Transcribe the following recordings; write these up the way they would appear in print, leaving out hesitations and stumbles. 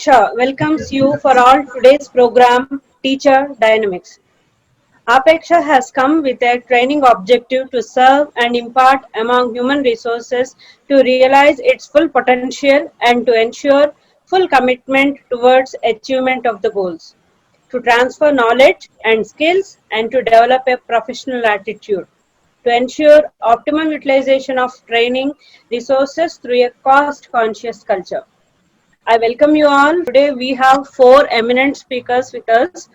Apeksha welcomes you for all today's program Teacher Dynamics. Apeksha has come with a training objective to serve and impart among human resources to realize its full potential and to ensure full commitment towards achievement of the goals, to transfer knowledge and skills and to develop a professional attitude, to ensure optimum utilization of training resources through a cost conscious culture. I welcome you all. Today we have four eminent speakers with us,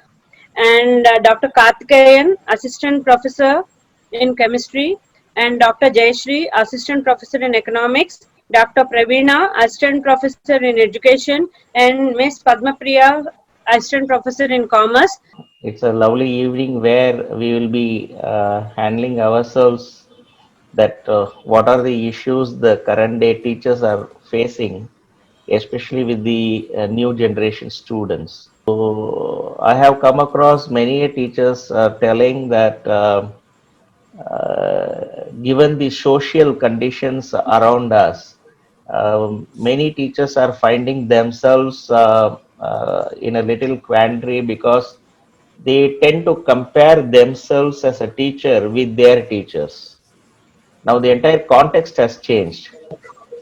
and Dr. Karthikeyan, Assistant Professor in Chemistry, and Dr. Jayashree, Assistant Professor in Economics, Dr. Praveena, Assistant Professor in Education, and Ms. Padmapriya, Assistant Professor in Commerce. It's a lovely evening where we will be handling ourselves that what are the issues the current day teachers are facing, especially with the new generation students. So I have come across many teachers telling that given the social conditions around us, many teachers are finding themselves in a little quandary because they tend to compare themselves as a teacher with their teachers. Now the entire context has changed.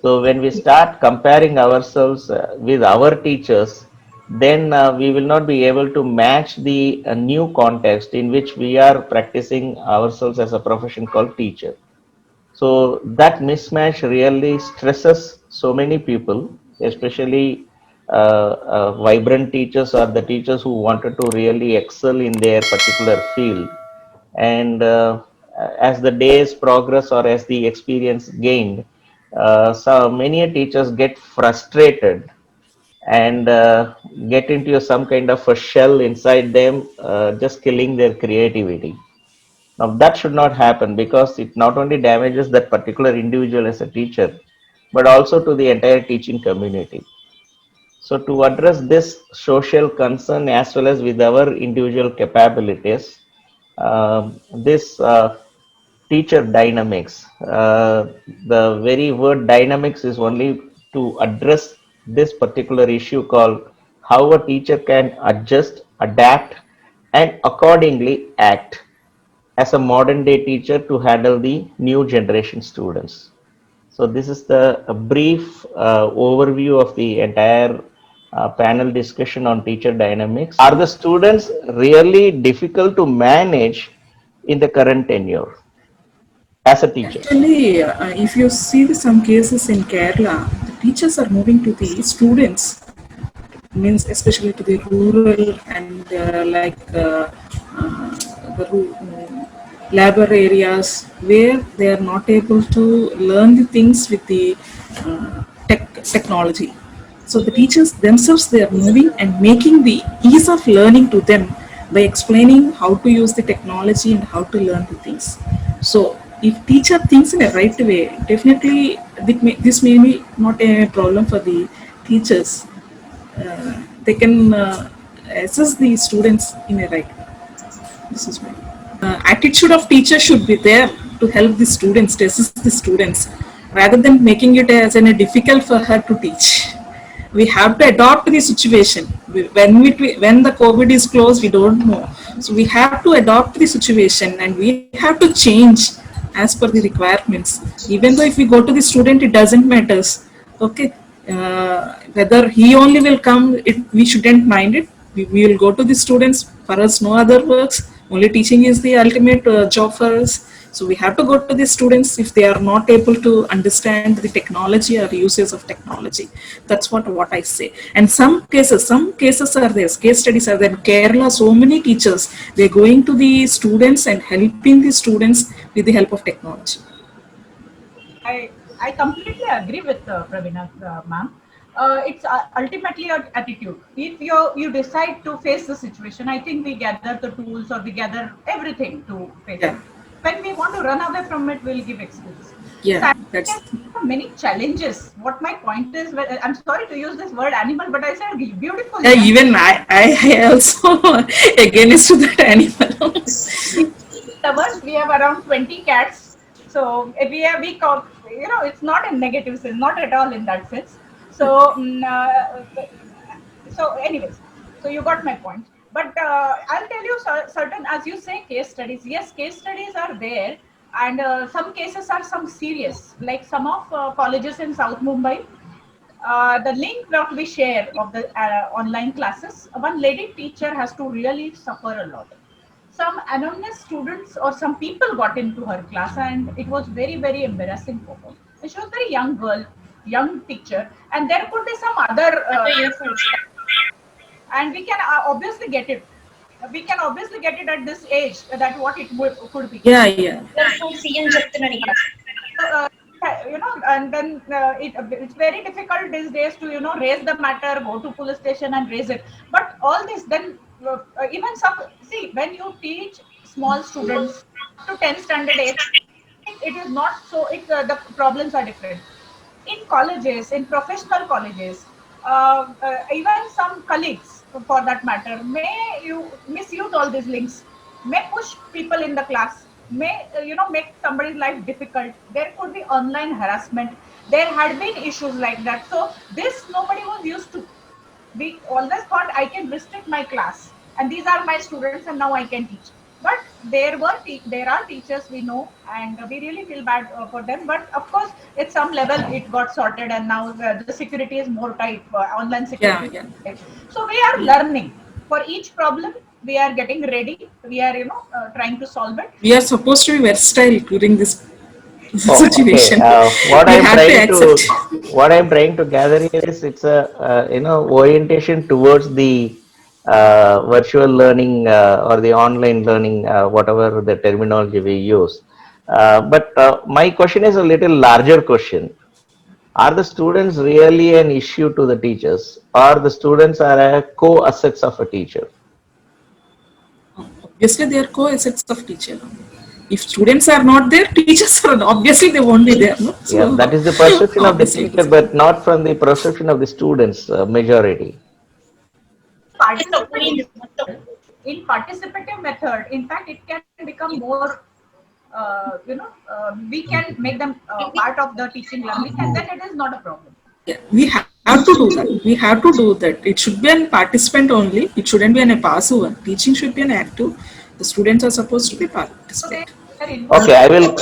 So when we start comparing ourselves with our teachers, then we will not be able to match the new context in which we are practicing ourselves as a profession called teacher. So that mismatch really stresses so many people, especially vibrant teachers or the teachers who wanted to really excel in their particular field. And as the days progress or as the experience gained, so many teachers get frustrated and get into some kind of a shell inside them, just killing their creativity. Now, that should not happen because it not only damages that particular individual as a teacher, but also to the entire teaching community. So, to address this social concern as well as with our individual capabilities, this teacher dynamics, the very word dynamics is only to address this particular issue called how a teacher can adjust, adapt, and accordingly act as a modern day teacher to handle the new generation students. So this is the a brief overview of the entire panel discussion on teacher dynamics. Are the students really difficult to manage in the current tenure as a teacher? Actually, if you see some cases in Kerala, the teachers are moving to the students, means especially to the rural and labor areas where they are not able to learn the things with the technology. So the teachers themselves, they are moving and making the ease of learning to them by explaining how to use the technology and how to learn the things. So if teacher thinks in a right way, definitely this may be not a problem for the teachers. They can assess the students in a right way. This is why. Attitude of teacher should be there to help the students, to assist the students, rather than making it as a difficult for her to teach. We have to adopt the situation. When the COVID is closed, we don't know. So we have to adopt the situation and we have to change as per the requirements. Even though if we go to the student, it doesn't matters. Okay, whether he only will come, we shouldn't mind it. We will go to the students. For us, no other works. Only teaching is the ultimate job for us. So we have to go to the students if they are not able to understand the technology or uses of technology. That's what I say. And some cases are there. Case studies are there. In Kerala, so many teachers, they're going to the students and helping the students with the help of technology. I completely agree with Praveena, ma'am. It's ultimately your attitude. If you decide to face the situation, I think we gather the tools or we gather everything to face Yeah, it. When we want to run away from it, we'll give excuses. yeah, Sadly, that's there are many challenges. What my point is, I'm sorry to use this word animal, but I said beautiful. yeah. Even I also against to that animal. Lovers, we have around 20 cats. So it's not in negative sense, not at all in that sense. So So anyways, so you got my point. But I'll tell you certain, as you say, case studies. Yes, case studies are there, and some cases are some serious, like some of colleges in South Mumbai. The link that we share of the online classes, one lady teacher has to really suffer a lot. Some anonymous students or some people got into her class, and it was very, very embarrassing for her. And she was a very young girl, young teacher, and there could be some other and we can obviously get it. We can obviously get it at this age that what it could be. Yeah, yeah. Uh, and then it's very difficult these days to raise the matter, go to police station and raise it. But all this, then even some, see, when you teach small students to 10th standard age, it is not so. The problems are different in colleges, in professional colleges, even some colleagues for that matter, may you misuse all these links, may push people in the class, may make somebody's life difficult. There could be online harassment. There had been issues like that. So this nobody was used to. We always thought I can restrict my class, and these are my students, and now I can teach. But there are teachers we know, and we really feel bad for them. But of course, at some level, it got sorted, and now the security is more tight. Online security. Yeah, Yeah. So we are learning for each problem. We are getting ready. We are trying to solve it. We are supposed to be versatile during this Oh, situation. okay. What We I'm have to trying to accept. what I'm trying to gather here is it's a orientation towards the virtual learning or the online learning, whatever the terminology we use. But my question is a little larger question. Are the students really an issue to the teachers, or the students are a co-assets of a teacher? Obviously, they are co-assets of teacher. If students are not there, teachers are obviously they won't be there. No? Yeah, So that is the perception of the obviously, teacher, but not from the perception of the students, majority. Participative method, in fact, it can become more we can make them part of the teaching learning, and then it is not a problem. yeah, we have to do that. We have to do that. It should be a participant only. It shouldn't be a passive one. Teaching should be an active. The students are supposed to be So participant. Okay, I will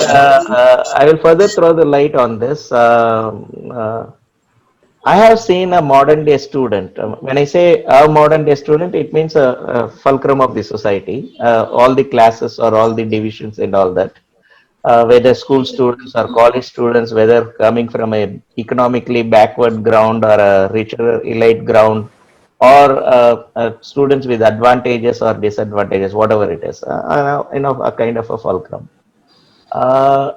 further throw the light on this. I have seen a modern day student. When I say a modern day student, it means a fulcrum of the society, all the classes or all the divisions and all that. Whether school students or college students, whether coming from a economically backward ground or a richer elite ground, or students with advantages or disadvantages, whatever it is, a kind of a fulcrum. Uh,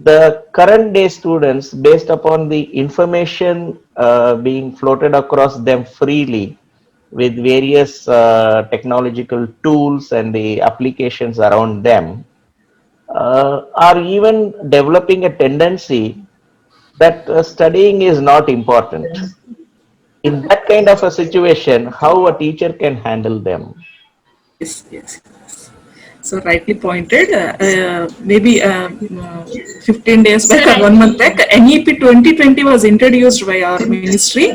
the current day students, based upon the information being floated across them freely with various technological tools and the applications around them, are even developing a tendency that studying is not important. In that kind of a situation, how a teacher can handle them? Yes, yes. So rightly pointed. Maybe 15 days back or 1 month back, NEP 2020 was introduced by our ministry.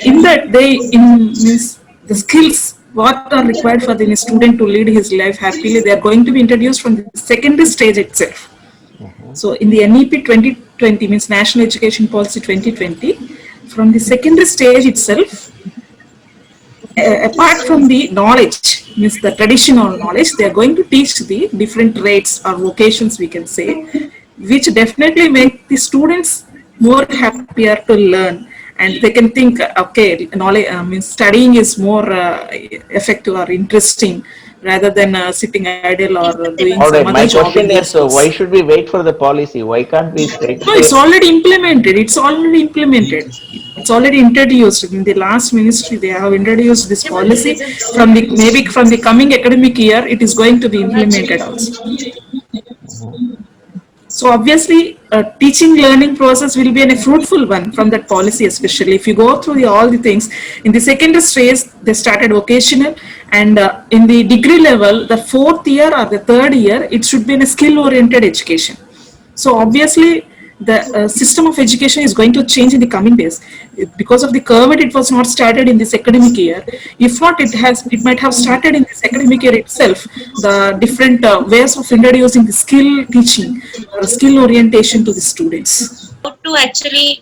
In that, the skills what are required for the student to lead his life happily. They are going to be introduced from the secondary stage itself. So in the NEP 2020 means National Education Policy 2020, from the secondary stage itself, apart from the knowledge, means the traditional knowledge, they are going to teach the different trades or vocations, we can say, which definitely make the students more happier to learn. And they can think, okay, knowledge means studying is more effective or interesting rather than sitting idle or doing All some right, other my job. question is, why should we wait for the policy? Why can't we straight No, it's already implemented. It's already implemented. It's already introduced. In the last ministry, they have introduced this policy. From the maybe from the coming academic year, it is going to be implemented also. So obviously, teaching learning process will be a fruitful one from that policy, especially if you go through all the things. In the secondary stage, they started vocational, and in the degree level, the 4th year or the 3rd year, it should be in a skill-oriented education. So obviously, the system of education is going to change in the coming days. Because of the COVID, it was not started in this academic year. If not, it might have started in this academic year itself. The different ways of introducing the skill teaching or skill orientation to the students. To actually,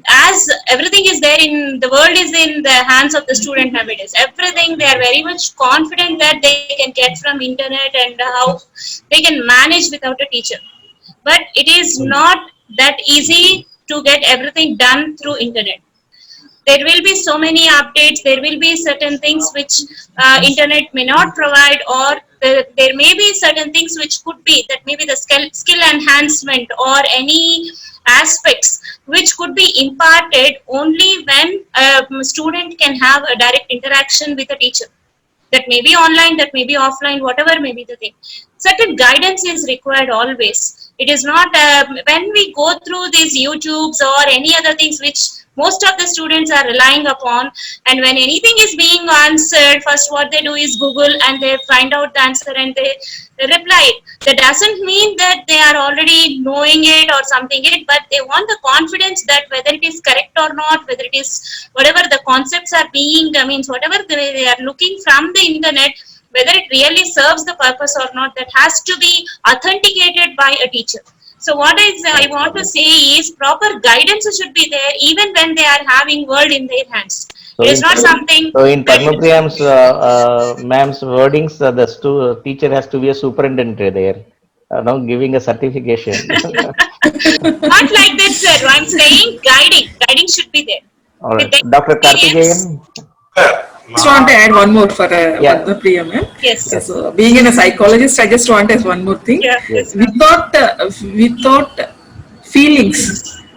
as everything is there in the world is in the hands of the student nowadays, everything they are very much confident that they can get from internet and how they can manage without a teacher, but it is not that easy to get everything done through internet. There will be so many updates, there will be certain things which internet may not provide, or there may be certain things which could be that maybe the skill enhancement or any aspects which could be imparted only when a student can have a direct interaction with a teacher. That may be online, that may be offline, whatever may be the thing. Certain guidance is required always. It is not when we go through these YouTubes or any other things which most of the students are relying upon, and when anything is being answered, first what they do is Google and they find out the answer and they reply it. That doesn't mean that they are already knowing it or something it, but they want the confidence that whether it is correct or not, whether it is whatever the concepts are being, means whatever they are looking from the internet, whether it really serves the purpose or not, that has to be authenticated by a teacher. So what I want to say is proper guidance should be there even when they are having world in their hands. So It is not something so in that Padmapriyam's ma'am's wordings, the teacher has to be a superintendent there, now giving a certification. not like that, sir. I'm saying guiding. Guiding should be there. All With right, Dr. experience. Karthikeyan. Just want to add one more for Yeah. Padma Priya, ma'am. Yes. So, being in a psychologist, I just want to add one more thing. Yeah. Yes. Without feelings,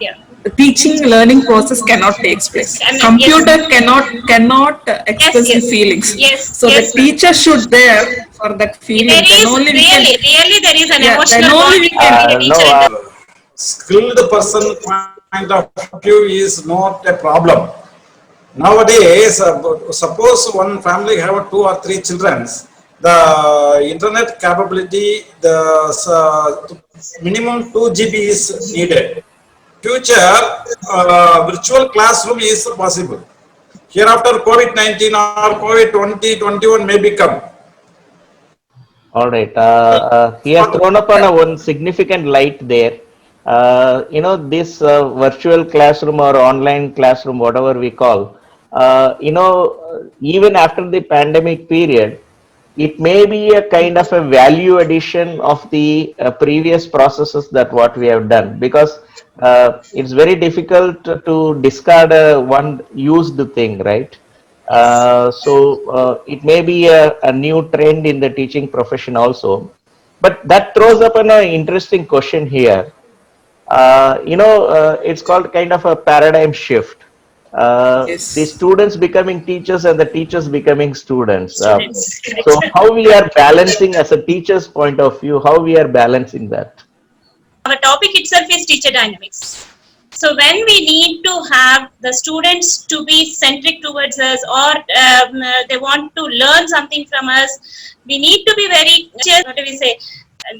Yeah. the teaching learning process cannot take place. And, Computer cannot express yes. the feelings. Yes, So yes, the teacher should there for that feeling. There Then is only we can. really there is an Yeah, emotional then only we bonding can- between No, teacher and the Skilled person point of view is not a problem. Nowadays, suppose one family have 2 or 3 children, the internet capability, the minimum 2 GB is needed. Future, virtual classroom is possible. Hereafter, COVID-19 or COVID-2021 may become. all right. He has thrown upon one significant light there. This virtual classroom or online classroom, whatever we call, even after the pandemic period, it may be a kind of a value addition of the previous processes that what we have done, because it's very difficult to discard one used thing, right? So it may be a new trend in the teaching profession also. But that throws up an interesting question here. It's called kind of a paradigm shift. Yes. The students becoming teachers and the teachers becoming students. students. So how we are balancing as a teacher's point of view, how we are balancing that? Our topic itself is teacher dynamics. So when we need to have the students to be centric towards us, or they want to learn something from us, we need to be very, what do we say,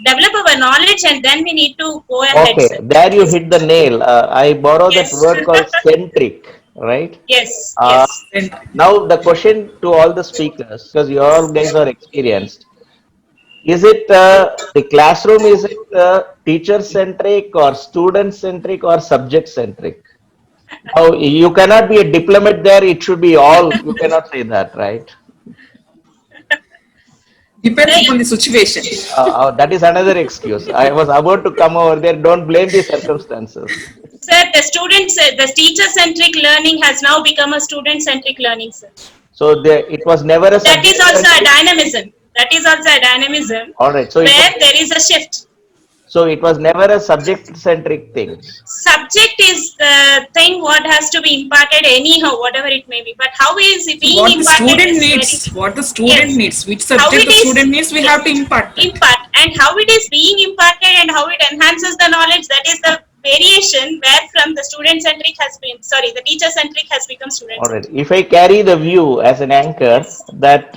develop our knowledge, and then we need to go ahead. Okay, there you hit the nail. I borrow Yes. that word called centric, right? Yes, Uh, yes. Now the question to all the speakers, because you all guys are experienced, is it the classroom, is it teacher centric or student centric or subject centric? Now you cannot be a diplomat there, it should be all, you cannot say that, right? Depends upon the situation. That is another excuse. I was about to come over there, don't blame the circumstances. Sir, the teacher-centric learning has now become a student-centric learning, sir. So it was never a That is also a subject-centric- dynamism. That is also a dynamism All right, so where there is a shift. it was never a subject-centric thing. Subject is the thing what has to be imparted anyhow, whatever it may be. But how is it being What the imparted student is needs, very- what the student Yes. needs, which How subject it the is- student needs, we have to impart. impart, and how it is being imparted and how it enhances the knowledge, that is the variation where from the student-centric has been, sorry, the teacher-centric has become All student-centric. right. If I carry the view as an anchor that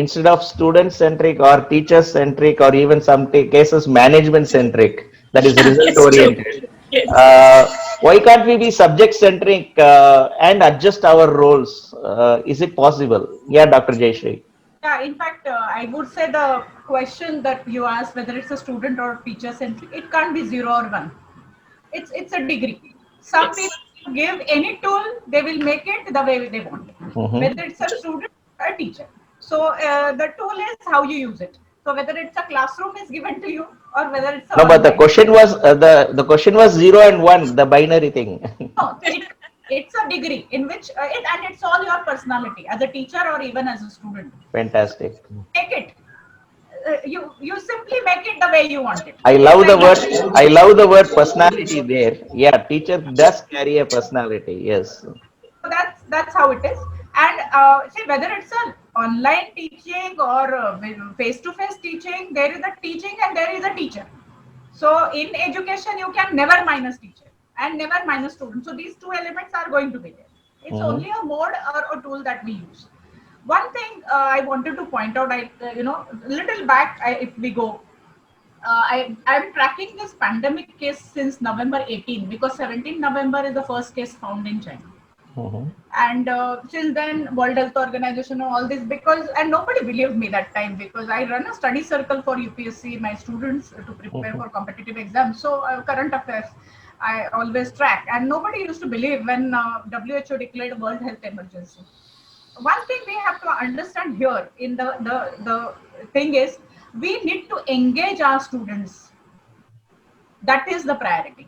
instead of student centric or teacher centric or even some cases management centric, that is result It's true. oriented. Yes. Why can't we be subject centric and adjust our roles? Is it possible? Yeah, Dr. Jayashree. Yeah, in fact, I would say the question that you asked, whether it's a student or teacher centric, it can't be 0 or 1. It's a degree. Some Yes. people give any tool, they will make it the way they want, Mhm. whether it's a student or a teacher. So the tool is how you use it. So whether it's a classroom is given to you or whether it's a No, but the online. question was the question was 0 and 1, the binary thing. No, it's a degree in which and it's all your personality as a teacher or even as a student. Fantastic. Take it. You simply make it the way you want it. I love the word. Like, I love the word personality there. Yeah, teacher does carry a personality. Yes. so that's how it is. And see, whether it's an online teaching or face-to-face teaching, there is a teaching and there is a teacher. So in education, you can never minus teacher and never minus student. So these two elements are going to be there. It's Mhm. only a mode or a tool that we use. One thing I wanted to point out, little back, if we go, I'm tracking this pandemic case since November 18 because 17 November is the first case found in China. Mhm. And till then, World Health Organization and all this, and nobody believed me that time because I run a study circle for UPSC, my students to prepare for competitive exams. So current affairs, I always track, and nobody used to believe when WHO declared World Health Emergency. One thing we have to understand here in the thing is we need to engage our students. That is the priority,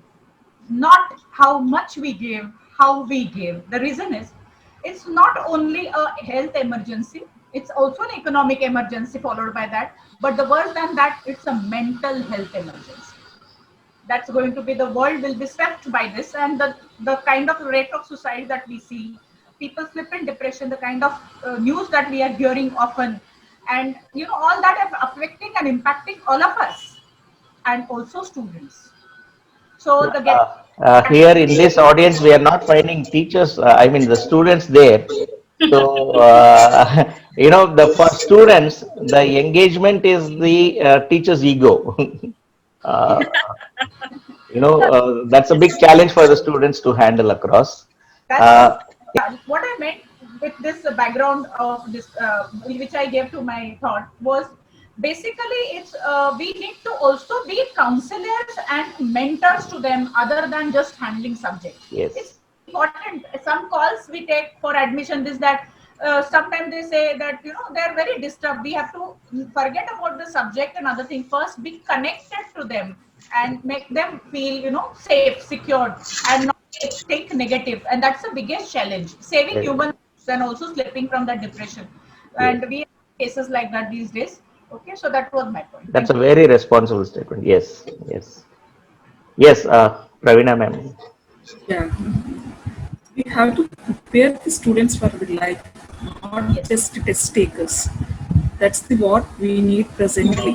not how much we give, how we give. The reason is it's not only a health emergency, it's also an economic emergency followed by that, but the worse than that, it's a mental health emergency. That's going to be, the world will be swept by this, and the kind of rate of suicide that we see, people slip in depression, the kind of news that we are hearing often, and all that is affecting and impacting all of us and also students. So the get Here in this audience, we are not finding teachers. I mean, the students there. So the for students, the engagement is the teacher's ego. uh, that's a big challenge for the students to handle across. That's true. Uh, What I meant with this background of this, which I gave to my thought, was basically it's we need to also be counselors and mentors to them other than just handling subjects. Yes. It's important. Some calls we take for admission, this that sometimes they say that they're very disturbed. We have to forget about the subject and other thing. First, be connected to them and make them feel safe, secured, and not think negative. And that's the biggest challenge: saving Yes. humans and also slipping from that depression. Yes. And we have cases like that these days. Okay, so that was my point. That's a very responsible statement. Yes, yes, yes. Pravina ma'am. Yeah. We have to prepare the students for the life, not just test takers. That's what we need presently.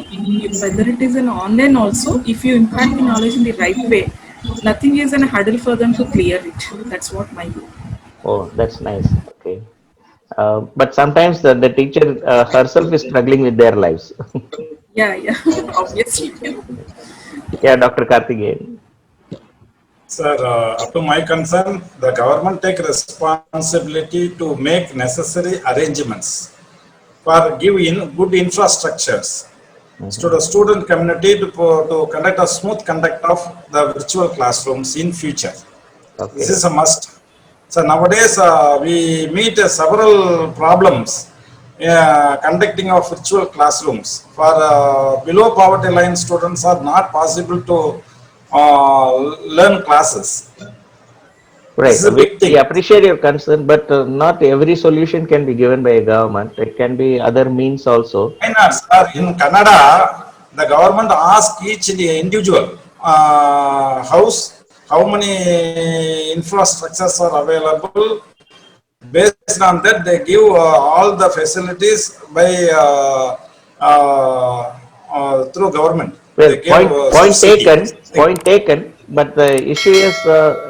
Whether it is an online also, if you impact the knowledge in the right way, nothing is a hurdle for them to clear it. That's what my view. Oh, that's nice. Okay. But sometimes the teacher herself is struggling with their lives. Yeah, obviously. Yeah, Dr. Karthikeyan. Sir, up to my concern, the government take responsibility to make necessary arrangements for giving good infrastructures to the student community to conduct a smooth conduct of the virtual classrooms in future. Okay. This is a must. So nowadays we meet several problems conducting of virtual classrooms. For below poverty line students are not possible to learn classes. Right. This is a big thing. We appreciate your concern, but not every solution can be given by a government. It can be other means also. Why not, sir? In Canada, the government asks each individual house how many infrastructures are available. Based on that, they give all the facilities by through government. Well, They give, point taken. But the issue is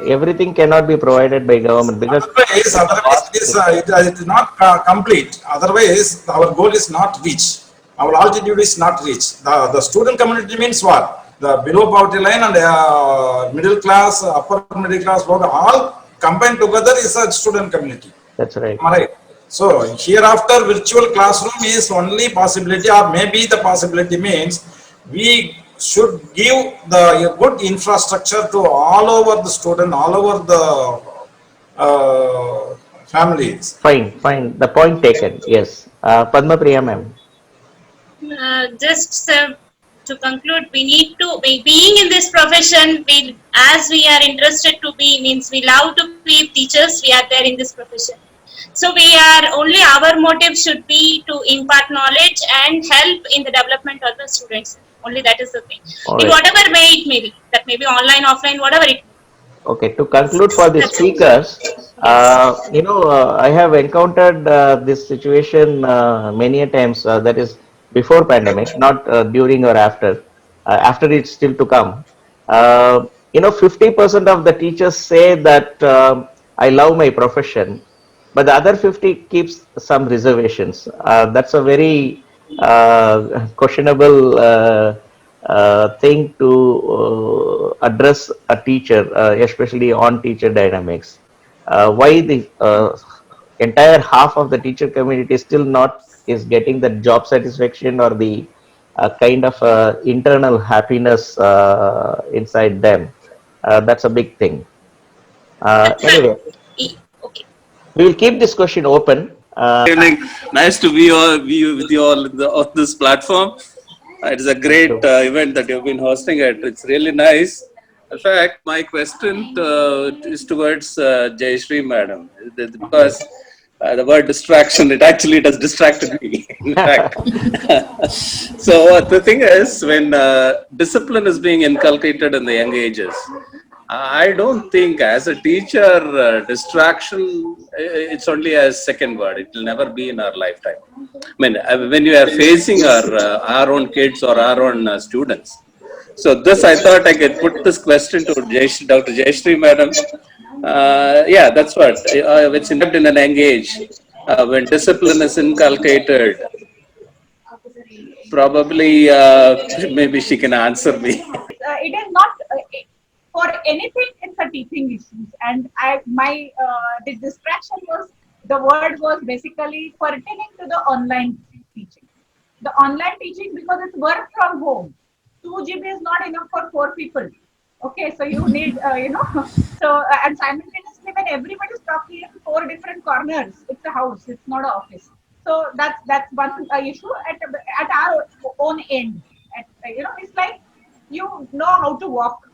everything cannot be provided by government because Otherwise it is not complete. Otherwise, our goal is not reached. Our altitude is not reached. The student community means what? the below poverty line and middle class, upper middle class, all combined together is a student community. That's right. Am I right? So hereafter virtual classroom is only possibility, or maybe the possibility means we should give the good infrastructure to all over the student, all over the families. Fine. The point taken. Yes. Padma Priya ma'am. Just to conclude, we need to being in this profession. As we are interested to be, means we love to be teachers. We are there in this profession. So our motive should be to impart knowledge and help in the development of the students. Only that is the thing. All In right. whatever way it may be, that may be online, offline, whatever it. Okay, to conclude for the That's it. speakers, I have encountered this situation many a times, that is before pandemic, not during or after. After it's still to come. 50% of the teachers say that I love my profession, but the other 50 keeps some reservations. That's a very questionable thing to address a teacher, especially on teacher dynamics. Why the entire half of the teacher community still not is getting the job satisfaction or the kind of internal happiness inside them. That's a big thing. That's Anyway, okay. we will keep this question open. Good evening. Nice to be with you all on this platform. It is a great event that you've been hosting it. It's really nice. In fact, my question is towards Jayashree madam, because the word distraction, it actually has distracted me, in fact. So the thing is, when discipline is being inculcated in the young ages, I don't think as a teacher, distraction, it's only a second word. It will never be in our lifetime. I mean, when you are facing our own kids or our own students. So this, I thought I could put this question to Dr. Jayashree madam. Yeah, that's what. It's involved in an young age. When discipline is inculcated, probably, maybe she can answer me. It is not for anything. It's a teaching issues, and the distraction was, the word was basically pertaining to the online teaching. The online teaching, because it's work from home. 2 GB is not enough for 4 people. Okay, so you need, and simultaneously when everybody is talking in 4 different corners, it's a house, it's not an office. So that's one issue at our own end. It's like you know how to walk,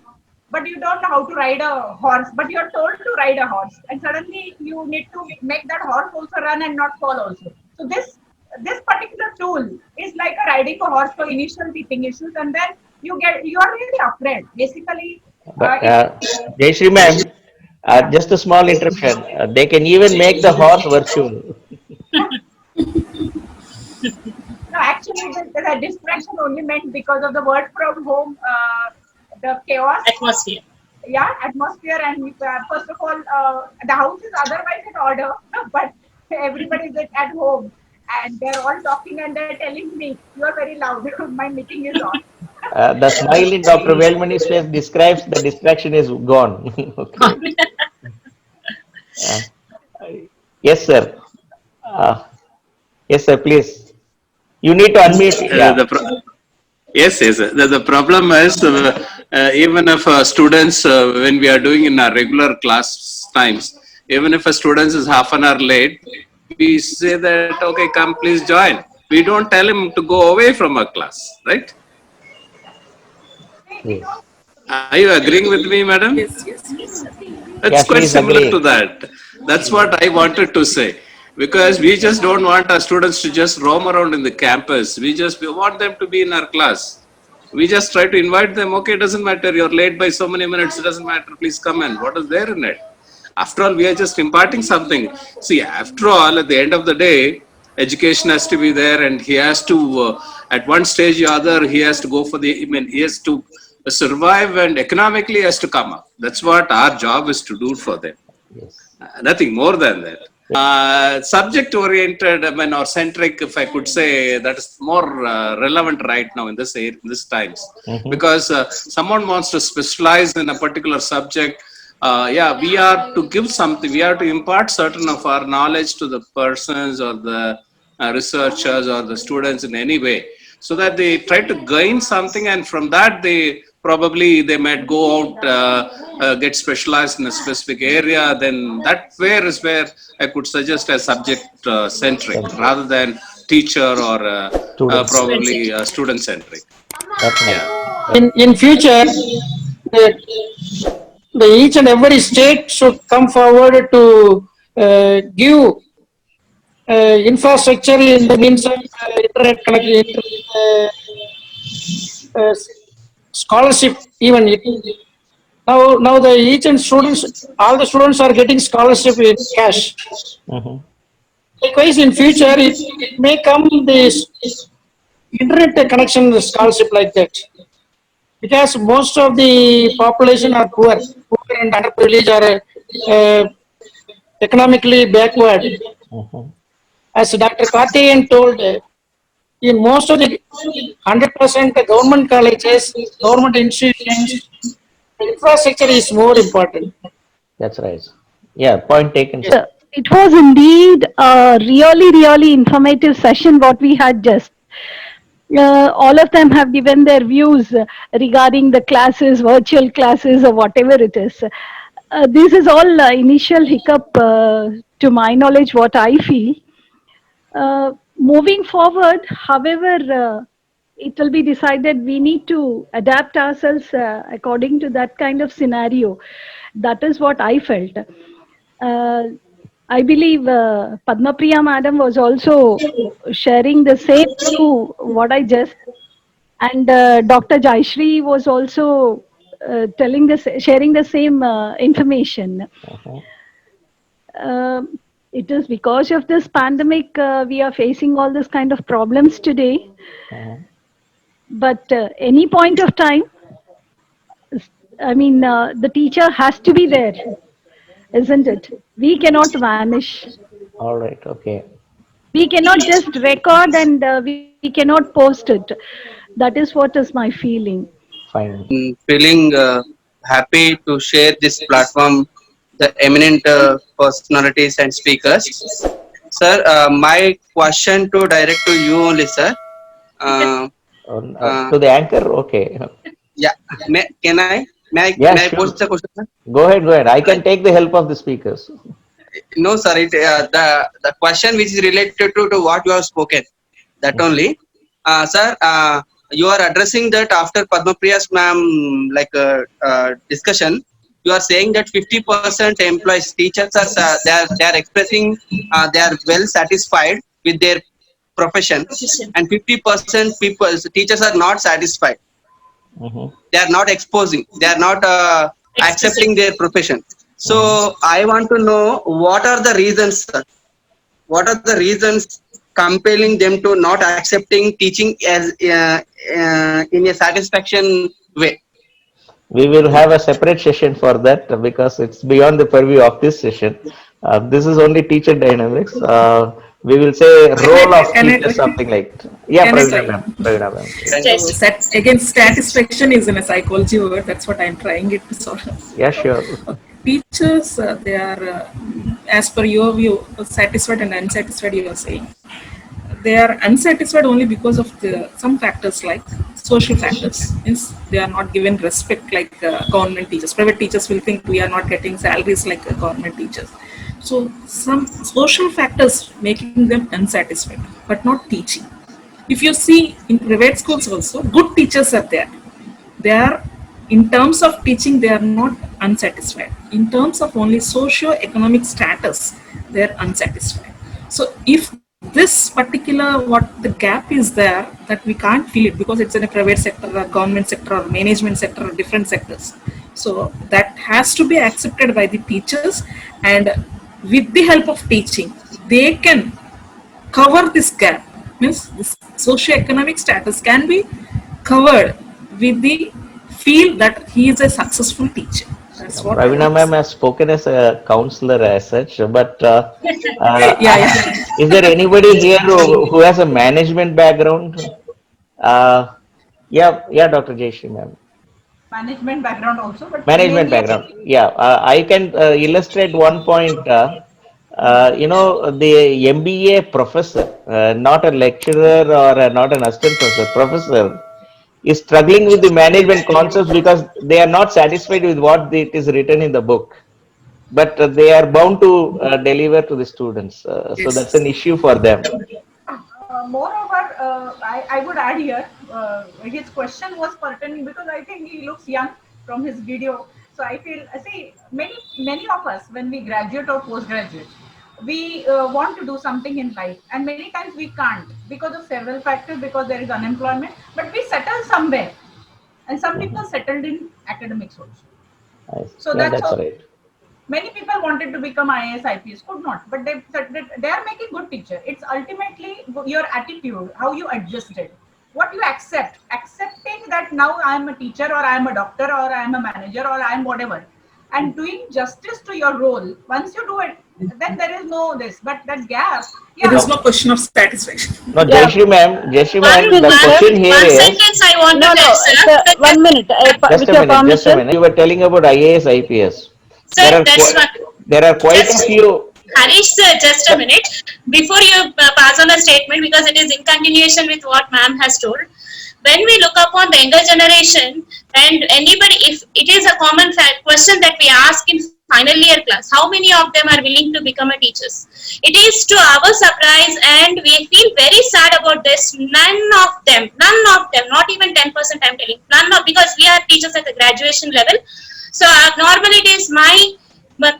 but you don't know how to ride a horse, but you're told to ride a horse, and suddenly you need to make that horse also run and not fall also. So this particular tool is like a riding a horse for initial teaching issues, and then you are really afraid. Basically, Jayashree ma'am, just a small interruption. They can even make the horse virtual. no, actually, the distraction only meant because of the work from home, the chaos. Atmosphere. Yeah, atmosphere, and first of all, the house is otherwise in order, but everybody is at home, and they're all talking and they're telling me, "You are very loud. My meeting is on." The smile in Dr. Velmani's face describes the distraction is gone. Okay. Yes, sir. Yes, sir, please. You need to unmute. Yeah. Yes. The problem is, even if students, when we are doing in our regular class times, even if a student is half an hour late, we say that, okay, come, please join. We don't tell him to go away from our class, right? Yes. Are you agreeing with me, madam? Yes. It's quite please similar agree. to that. That's what I wanted to say. Because we just don't want our students to just roam around in the campus. We want them to be in our class. We just try to invite them. Okay, it doesn't matter. You're late by so many minutes. It doesn't matter. Please come in. What is there in it? After all, we are just imparting something. See, after all, at the end of the day, education has to be there, and he has to, at one stage or other, he has to go for he has to survive, and economically has to come up. That's what our job is to do for them. Yes. Nothing more than that. subject oriented, I mean, or centric, if I could say, that is more relevant right now in this times, because someone wants to specialize in a particular subject. Yeah, we are to give something, we are to impart certain of our knowledge to the persons or the researchers or the students in any way, so that they try to gain something, and from that they might go out, get specialized in a specific area. Then that is where I could suggest as subject centric rather than teacher or probably student centric. In future, the each and every state should come forward to give infrastructure in the means of internet connection, scholarship. Even now the each and students, all the students are getting scholarship in cash. Likewise, in future, it may come this internet connection scholarship like that, because most of the population are poor and underprivileged or economically backward. As Dr. Karthikeyan told, in most of the 100% government colleges, government institutions, infrastructure is more important. That's right. Yeah, point taken. It was indeed a really informative session what we had just. All of them have given their views regarding the classes, virtual classes or whatever it is. This is all initial hiccup to my knowledge what I feel. Moving forward, however, it will be decided we need to adapt ourselves according to that kind of scenario. That is what I felt. I believe Padma Priya madam was also sharing the same view what I just, and Dr. Jayashree was also sharing the same information. It is because of this pandemic we are facing all this kind of problems today. But any point of time, I mean, the teacher has to be there, isn't it? We cannot vanish. All right. Okay. We cannot just record and we cannot post it. That is what is my feeling. Fine. Feeling happy to share this platform, the eminent personalities and speakers. Sir, my question to direct to you only, sir. To the anchor, okay. Yeah, can I sure. post the question, sir? Go ahead. I can take the help of the speakers. No, sir. The question which is related to what you have spoken, that only. Sir, you are addressing that after Padma Priya's ma'am discussion. You are saying that 50% employees, teachers are they are expressing they are well satisfied with their profession, and 50% teachers are not satisfied. They are not exposing. They are not accepting their profession. So I want to know what are the reasons, sir? What are the reasons compelling them to not accepting teaching as in a satisfaction way? We will have a separate session for that because it's beyond the purview of this session. This is only teacher dynamics. We will say role of teacher, something like that. Yeah, Pravina ma'am. Again, satisfaction is in a psychology word. That's what I'm trying it to sort of. Yeah, sure. Teachers, they are, as per your view, satisfied and unsatisfied, you are saying. They are unsatisfied only because of some factors like social factors. Means they are not given respect like government teachers. Private teachers will think we are not getting salaries like government teachers. So some social factors making them unsatisfied, but not teaching. If you see in private schools also, good teachers are there. They are, in terms of teaching, they are not unsatisfied. In terms of only socio-economic status, they are unsatisfied. So if this particular, what the gap is there, that we can't feel it because it's in a private sector or government sector or management sector or different sectors. So that has to be accepted by the teachers, and with the help of teaching, they can cover this gap. Means this socio-economic status can be covered with the feel that he is a successful teacher. That's what I Pravina want to ma'am say. has spoken as a counselor as such, but Yeah, yeah. is there anybody here who has a management background? Yeah, Dr. Jayshree ma'am. Management background also, but Management mainly a background. Yeah, I can illustrate one point. The MBA professor, not a lecturer or not an assistant professor is struggling with the management concepts because they are not satisfied with what it is written in the book, but they are bound to deliver to the students. So that's Yes. an issue for them. Moreover, I would add here, his question was pertinent because I think he looks young from his video. So I feel, see, many of us, when we graduate or postgraduate, we want to do something in life, and many times we can't because of several factors, because there is unemployment, but we settle somewhere, and some people settled in academics also. So Yeah, that's that's all. right. Many people wanted to become IAS, IPS, could not, but they are making good teacher. It's ultimately your attitude, how you adjust it, what you accept, accepting that now I am a teacher or I am a doctor or I am a manager or I am whatever, and doing justice to your role. Once you do it, then there is no this, but that gap, There yeah. is no question of satisfaction. No, Yeah, Jayshree one ma'am, the minute, sir. question here One is, sentence I want No, to no, tell, sir. sir, 1 minute. just With a your minute, just a permission. minute. You were telling about IAS, IPS. Sir, that's what. There are quite a Just few. Harish, sir, just a minute. Before you pass on a statement, because it is in continuation with what ma'am has told. When we look upon the younger generation, and anybody, if it is a common question that we ask in final year class, how many of them are willing to become a teachers? It is to our surprise, and we feel very sad about this. None of them, not even 10%, I'm telling, none of, because we are teachers at the graduation level. So normally it is my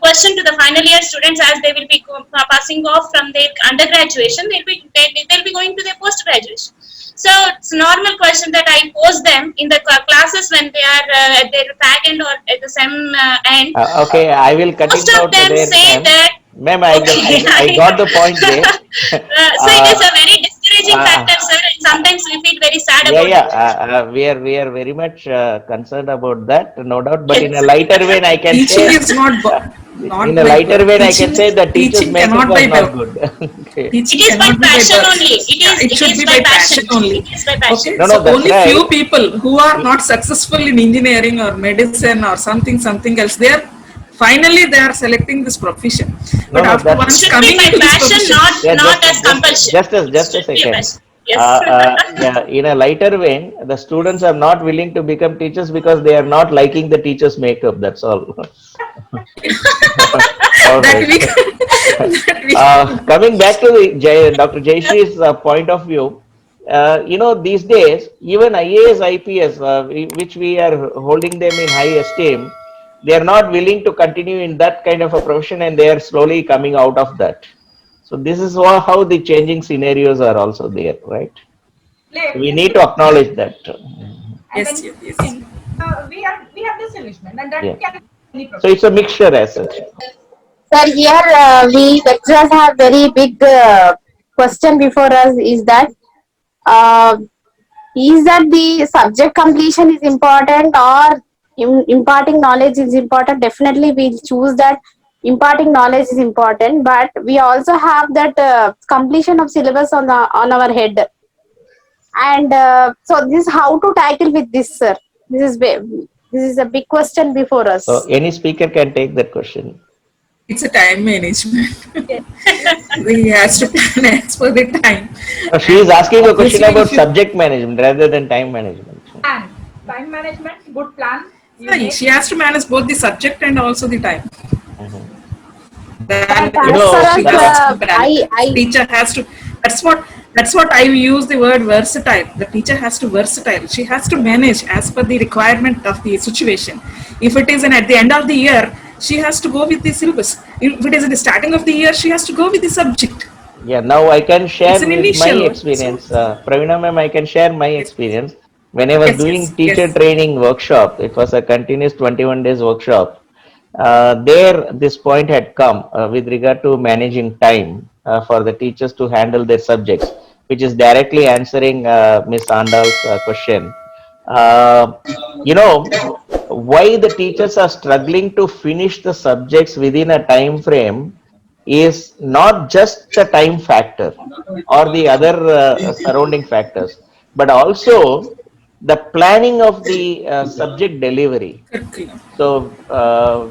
question to the final year students, as they will be passing off from their undergraduation, they'll be going to their post graduation. So it's a normal question that I pose them in the classes when they are at their back end or at the sem end. Okay, I will cut Most it of out them there, say ma'am. that, Ma'am, okay, I got the point there. so it is uh, a very discouraging uh, factor, sir. And sometimes we feel very sad yeah, about yeah, it. we are very much concerned about that, no doubt. But in a Yes. lighter vein, I can Teaching say, is not in not a by lighter birth. vein, I can say the teacher's Teaching makeup cannot was by not birth. good. Okay. Teaching It is by cannot be by passion birth. only. Yeah, it It should is be by by passion. passion only. It is by passion. Okay, No, so no, that's only few right. people who are not successful in engineering or medicine or something else, they are selecting this profession. No, But no, after that's It once should be coming by into this passion, profession, yeah. not as compulsion. It Just a should be a second. passion. Yes. Yeah, in a lighter vein, the students are not willing to become teachers because they are not liking the teacher's makeup. That's all. All that right. we that we Coming back to Dr. Jayshree's point of view, these days, even IAS, IPS, which we are holding them in high esteem, they are not willing to continue in that kind of a profession, and they are slowly coming out of that. So this is how the changing scenarios are also there, right? So we Play, need to acknowledge that. and yes, then yes, yes. we have disillusionment, and that Yeah. can be any So it's profession. a mixture as such. Sir, here we lecturers have very big question before us uh, is that the subject completion is important or imparting knowledge is important? Definitely we'll choose that imparting knowledge is important, but we also have that completion of syllabus on our head. And so this is how to tackle with this, sir. This is a big question before So us. any speaker can take that question. It's a time management. Yes. He has to plan as per the time. She is And asking a question obviously, about if you subject management rather than time management. And time management, good plan you yeah, make. she has to manage both the subject and also the time. Mhm. But Balance. You as far know, She as the, has to I balance. Teacher has to. That's what I use the word versatile. The teacher has to versatile. She has to manage as per the requirement of the situation. If it is at the end of the year, she has to go with the syllabus. If it is at the starting of the year, she has to go with the subject. yeah, now I can It's share an with my initial one. So experience. Pravina ma'am, I can share my yes, experience. When I was yes, doing yes, teacher yes. training workshop, it was a continuous 21 days workshop. There, this point had come with regard to managing time for the teachers to handle their subjects, which is directly answering Miss Andal's question. Uh, you know, why the teachers are struggling to finish the subjects within a time frame is not just the time factor or the other surrounding factors, but also the planning of the subject delivery. So,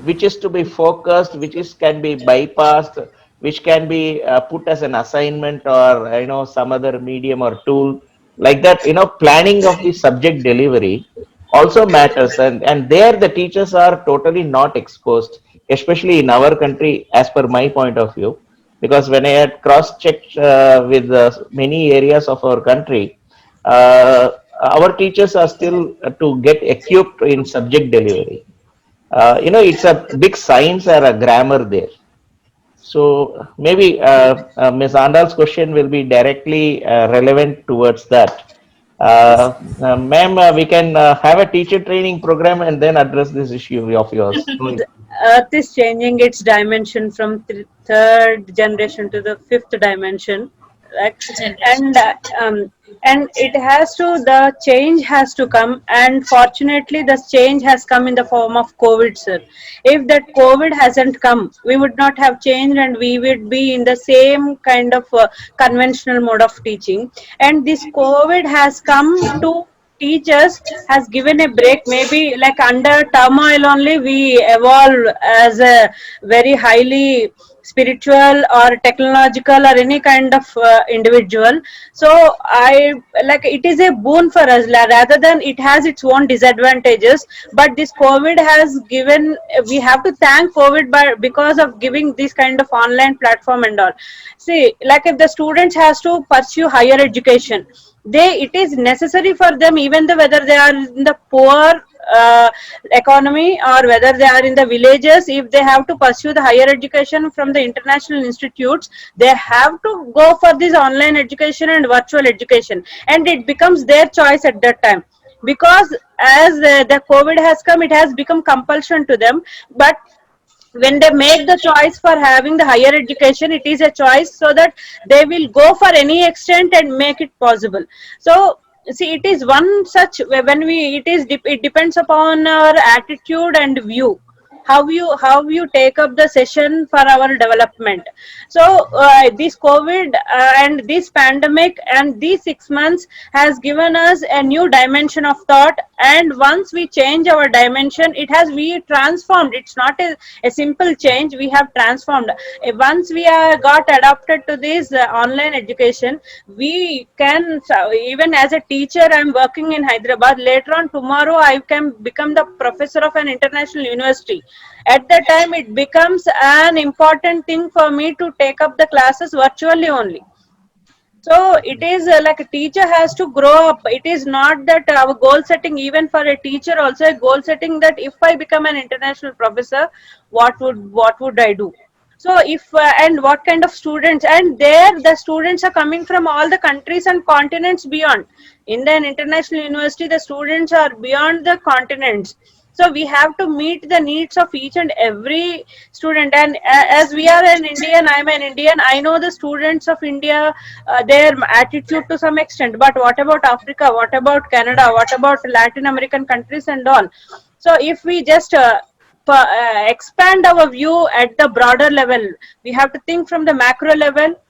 which is to be focused, which is can be bypassed, which can be put as an assignment or some other medium or tool like that. Planning of the subject delivery also matters, and there the teachers are totally not exposed, especially in our country, as per my point of view. Because when I had cross-checked with many areas of our country, our teachers are still to get equipped in subject delivery. It's a big science or a grammar there. So maybe Ms. Andal's question will be directly relevant towards that. Ma'am, we can have a teacher training program and then address this issue of yours. The Earth is changing its dimension from third generation to the fifth dimension, right? And it has to, the change has to come, and fortunately the change has come in the form of COVID, sir. If that COVID hasn't come, we would not have changed, and we would be in the same kind of conventional mode of teaching. And this COVID has come to teachers, has given a break. Maybe like under turmoil only we evolve as a very highly spiritual or technological or any kind of individual. So I like, it is a boon for us rather than it has its own disadvantages. But this COVID has given, we have to thank COVID because of giving this kind of online platform and all. See, like if the students has to pursue higher education, it is necessary for them, even though whether they are in the poor economy or whether they are in the villages, if they have to pursue the higher education from the international institutes, they have to go for this online education and virtual education, and it becomes their choice at that time. Because as the COVID has come, it has become compulsion to them. But when they make the choice for having the higher education, it is a choice, so that they will go for any extent and make it possible. So see, it is one such, when it depends upon our attitude and view, how you take up the session for our development. So this COVID and this pandemic and these 6 months has given us a new dimension of thought, and once we change our dimension, we transformed. It's not a simple change, we have transformed. Once we got adapted to this online education, we can, even as a teacher, I'm working in Hyderabad, later on tomorrow I can become the professor of an international university. At that time it becomes an important thing for me to take up the classes virtually only. So it is like a teacher has to grow up. It is not that our goal setting, even for a teacher also a goal setting, that if I become an international professor, what would I do? So if and what kind of students, and there the students are coming from all the countries and continents beyond. In an international university, the students are beyond the continents. So we have to meet the needs of each and every student. And as we are an Indian, I'm an Indian, I know the students of India, their attitude to some extent. But what about Africa? What about Canada? What about Latin American countries and all? So if we just expand our view at the broader level, we have to think from the macro level.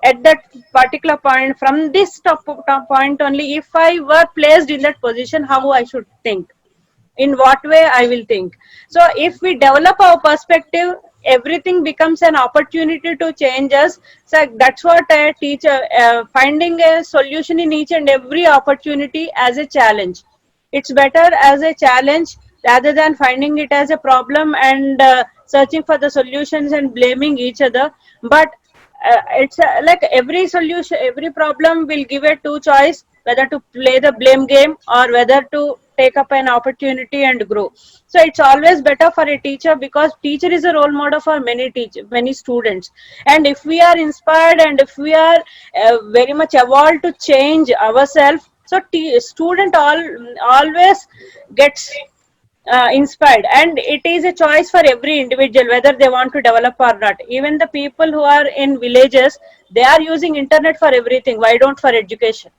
At that particular point, from this top point only, if I were placed in that position, how I should think, in what way I will think. So if we develop our perspective, everything becomes an opportunity to change us. So that's what a teacher, finding a solution in each and every opportunity as a challenge. It's better as a challenge rather than finding it as a problem and searching for the solutions and blaming each other. But it's like every solution, every problem will give a two choice, whether to play the blame game or whether to take up an opportunity and grow. So it's always better for a teacher, because teacher is a role model for many students. And if we are inspired and if we are very much evolved to change ourselves, so student always gets inspired, and it is a choice for every individual whether they want to develop or not. Even the people who are in villages, they are using internet for everything. Why don't for education?